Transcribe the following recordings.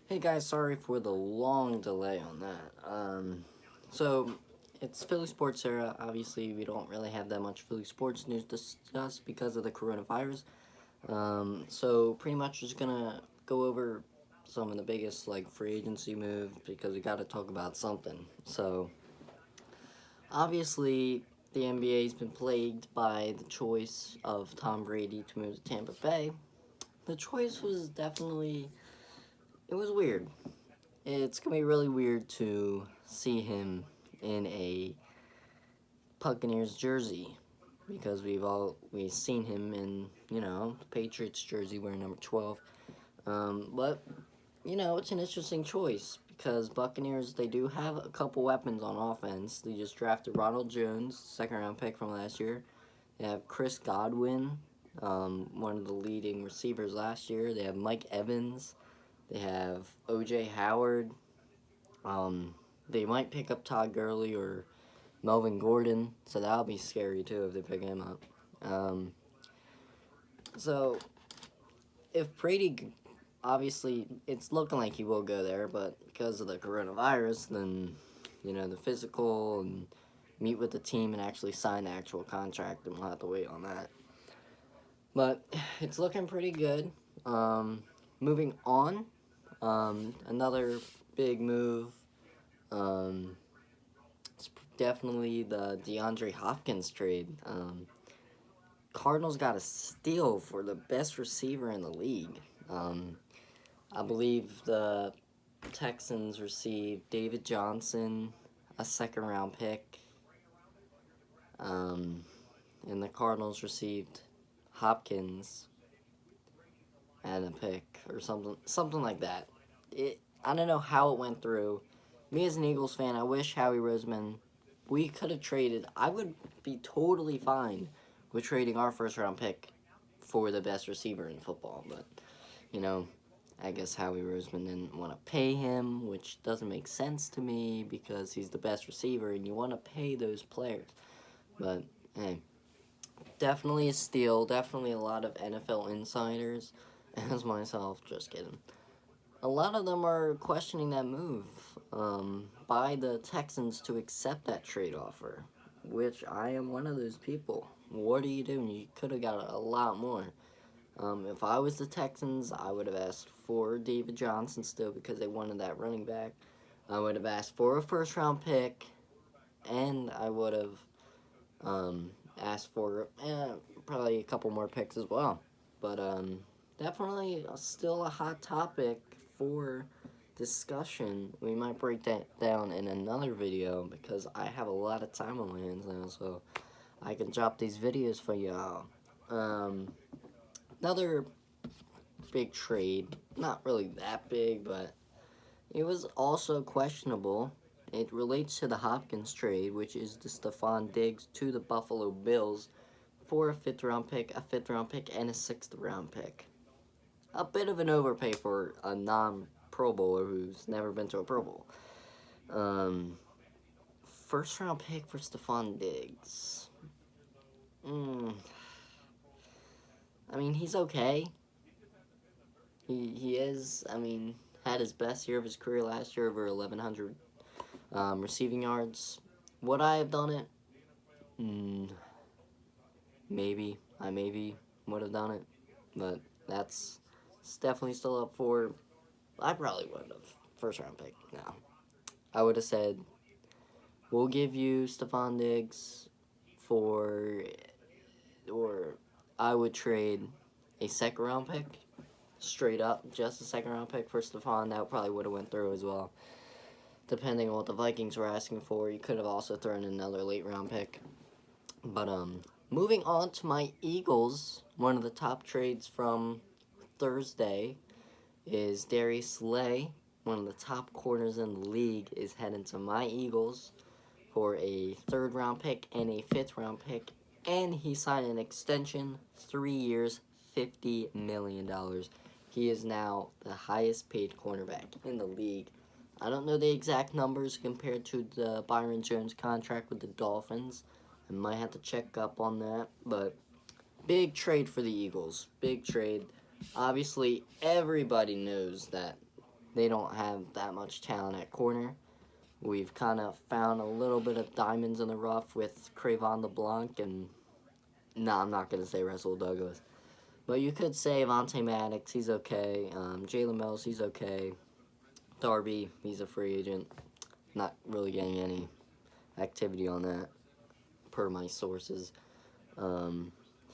Hey guys, sorry for the long delay on that. So it's Philly Sports Era. Obviously, we don't really have that much Philly sports news to discuss because of the coronavirus. So pretty much just gonna go over some of the biggest free agency moves because we got to talk about something. So obviously, the NBA's been plagued by the choice of Tom Brady to move to Tampa Bay. The choice was definitely it was weird. It's gonna be really weird to see him in a Buccaneers jersey because we've seen him in the Patriots jersey wearing number 12. But it's an interesting choice because Buccaneers, they do have a couple weapons on offense. They just drafted Ronald Jones, second round pick from last year. They have Chris Godwin, one of the leading receivers last year. They have Mike Evans. They have O.J. Howard. They might pick up Todd Gurley or Melvin Gordon, so that'll be scary too if they pick him up. So if Brady, obviously it's looking like he will go there, but because of the coronavirus, then the physical and meet with the team and actually sign the actual contract, and we'll have to wait on that. But it's looking pretty good. Moving on, another big move. It's definitely the DeAndre Hopkins trade. Cardinals got a steal for the best receiver in the league. I believe the Texans received David Johnson, a second-round pick, and the Cardinals received Hopkins and a pick or something like that. I don't know how it went through. Me as an Eagles fan, I wish Howie Roseman, we could have traded. I would be totally fine with trading our first-round pick for the best receiver in football, but I guess Howie Roseman didn't want to pay him, which doesn't make sense to me because he's the best receiver and you want to pay those players. But hey, definitely a steal. Definitely a lot of NFL insiders, as myself, just kidding. A lot of them are questioning that move by the Texans to accept that trade offer, which I am one of those people. What are you doing? You could have got a lot more. If I was the Texans, I would have asked for David Johnson still because they wanted that running back. I would have asked for a first-round pick, and I would have asked for probably a couple more picks as well. But definitely still a hot topic for discussion. We might break that down in another video because I have a lot of time on my hands now, so I can drop these videos for y'all. Another big trade, not really that big, but it was also questionable. It relates to the Hopkins trade, which is the Stefon Diggs to the Buffalo Bills for a fifth-round pick, and a sixth-round pick. A bit of an overpay for a non-Pro Bowler who's never been to a Pro Bowl. First-round pick for Stefon Diggs. I mean, he's okay. He is, had his best year of his career last year, over 1,100 receiving yards. Would I have done it? Maybe. I maybe would have done it. But that's definitely still up for... I probably would have. First round pick. No. I would have said, we'll give you Stefon Diggs for... Or I would trade a second round pick. Straight up, just a second round pick for Stefon. That probably would have went through as well. Depending on what the Vikings were asking for, you could have also thrown in another late round pick. But moving on to my Eagles, one of the top trades from Thursday is Darius Slay, one of the top corners in the league, is heading to my Eagles for a third-round pick and a fifth-round pick, and he signed an extension, 3 years, $50 million. He is now the highest-paid cornerback in the league. I don't know the exact numbers compared to the Byron Jones contract with the Dolphins. I might have to check up on that, but big trade for the Eagles. Big trade. Obviously, everybody knows that they don't have that much talent at corner. We've kind of found a little bit of diamonds in the rough with Crayvon LeBlanc and, no, I'm not going to say Russell Douglas. But you could say Avonte Maddox, he's okay. Jalen Mills, he's okay. Darby, he's a free agent. Not really getting any activity on that, per my sources.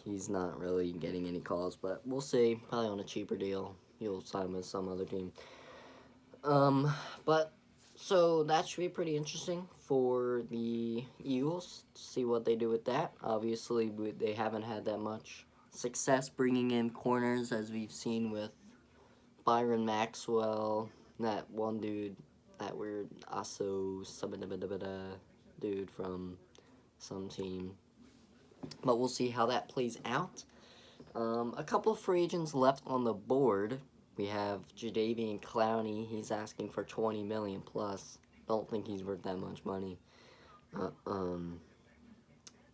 He's not really getting any calls, but we'll see. Probably on a cheaper deal. He'll sign with some other team. But, so that should be pretty interesting for the Eagles to see what they do with that. Obviously, they haven't had that much success bringing in corners, as we've seen with Byron Maxwell, that one dude, that weird Aso dude from some team. But we'll see how that plays out. A couple free agents left on the board. We have Jadeveon Clowney. He's asking for $20 million plus. Don't think he's worth that much money.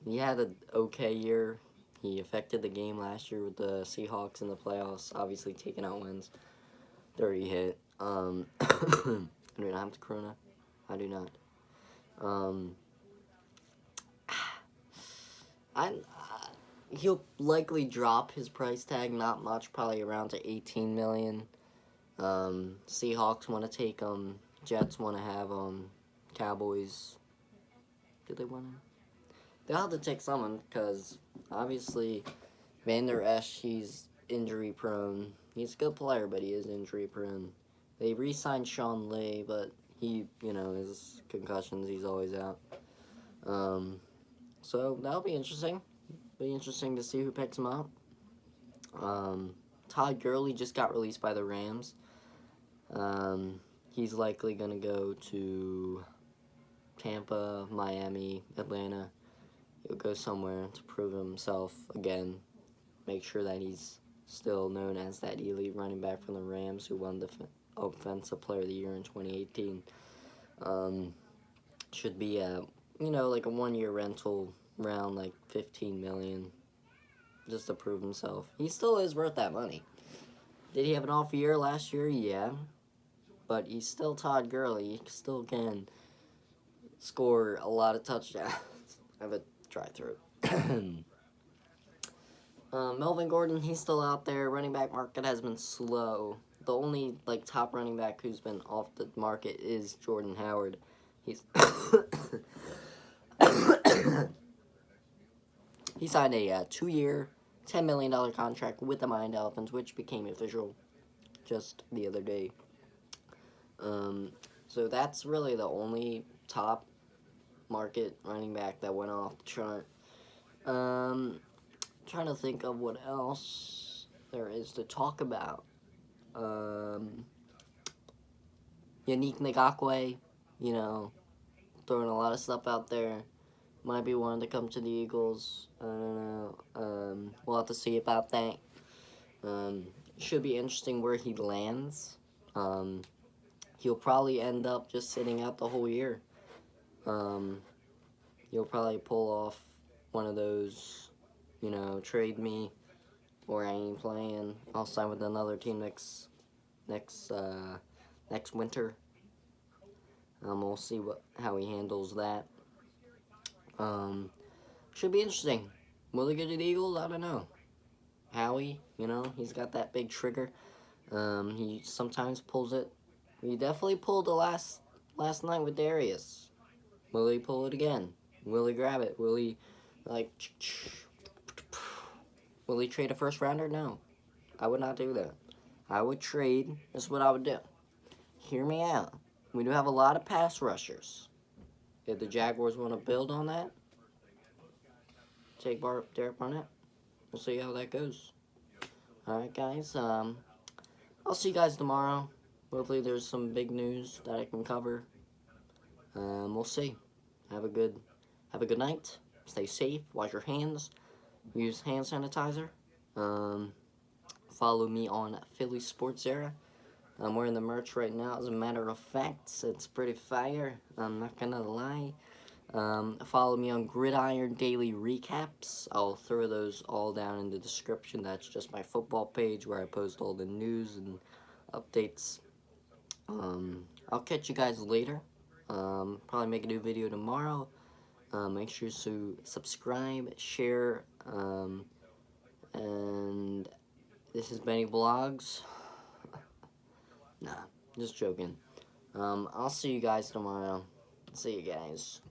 He had an okay year. He affected the game last year with the Seahawks in the playoffs. Obviously taking out wins. Dirty hit. I do not have the corona. I do not. He'll likely drop his price tag, not much, probably around to $18 million. Seahawks want to take him. Jets want to have him. Cowboys, do they want him? They'll have to take someone, because obviously Van Der Esch, he's injury prone. He's a good player, but he is injury prone. They re-signed Sean Lee, but he, his concussions, he's always out. So that'll be interesting. Be interesting to see who picks him up. Todd Gurley just got released by the Rams. He's likely going to go to Tampa, Miami, Atlanta. He'll go somewhere to prove himself again. Make sure that he's still known as that elite running back from the Rams who won the Offensive Player of the Year in 2018. Should be a, like a one-year rental, around like $15 million, just to prove himself. He still is worth that money. Did he have an off year last year? Yeah. But he's still Todd Gurley. He still can score a lot of touchdowns. I have a drive-through. Melvin Gordon, he's still out there. Running back market has been slow. The only top running back who's been off the market is Jordan Howard. He's he signed a 2-year, $10 million contract with the Miami Dolphins, which became official just the other day. So that's really the only top market running back that went off the chart. Trying to think of what else there is to talk about. Yannick Ngakoue, throwing a lot of stuff out there. Might be wanting to come to the Eagles. I don't know. We'll have to see about that. Should be interesting where he lands. He'll probably end up just sitting out the whole year. He'll probably pull off one of those, trade me, or I ain't playing. I'll sign with another team next winter. We'll see how he handles that. Should be interesting. Will he get to the Eagles? I don't know. Howie, he's got that big trigger. He sometimes pulls it. He definitely pulled the last night with Darius. Will he pull it again? Will he grab it? Will he, will he trade a first rounder? No. I would not do that. I would trade. This is what I would do. Hear me out. We do have a lot of pass rushers. If the Jaguars want to build on that, take Derek Barnett. We'll see how that goes. Alright, guys. I'll see you guys tomorrow. Hopefully there's some big news that I can cover. We'll see. Have a good night. Stay safe. Wash your hands. Use hand sanitizer. Follow me on PhillySportsEra. I'm wearing the merch right now. As a matter of fact, it's pretty fire. I'm not gonna lie. Follow me on GridirionDailyRecaps. I'll throw those all down in the description. That's just my football page where I post all the news and updates. I'll catch you guys later. Probably make a new video tomorrow. Make sure to subscribe, share, and this is Benny Vlogs. Nah, just joking. I'll see you guys tomorrow. See you guys.